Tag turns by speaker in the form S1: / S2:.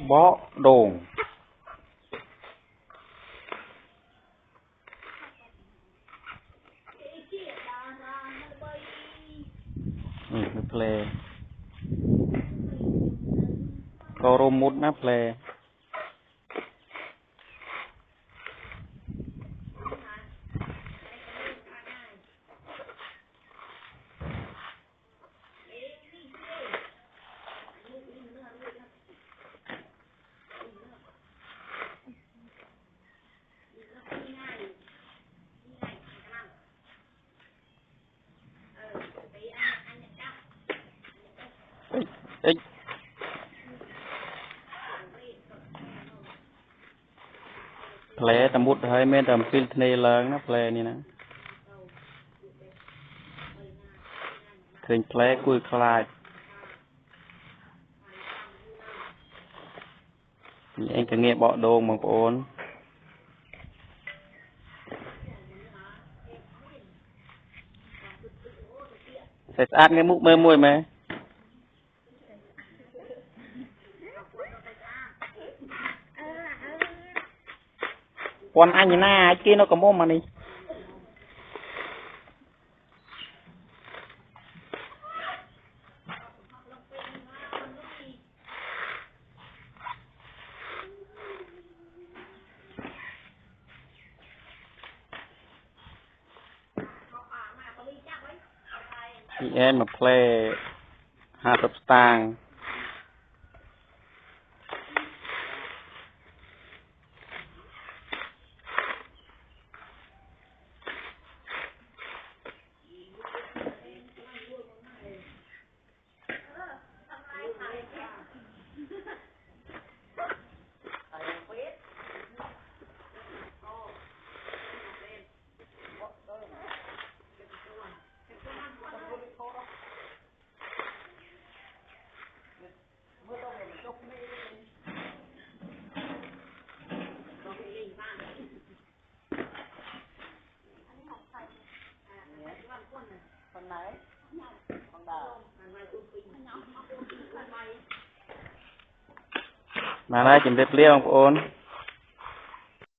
S1: bó đồn play có rô mút ná play ích play tầm bút hơi men tầm pin này lớn nó play này nè khinh play cùi khai anh cứ nghe bỏ đồ mà ổn sẽ ăn cái múc mê mùi mẹ còn anh na kia nó có mồm mà đi em mà play 50 stang mà đây chìm đẹp liêu không ôn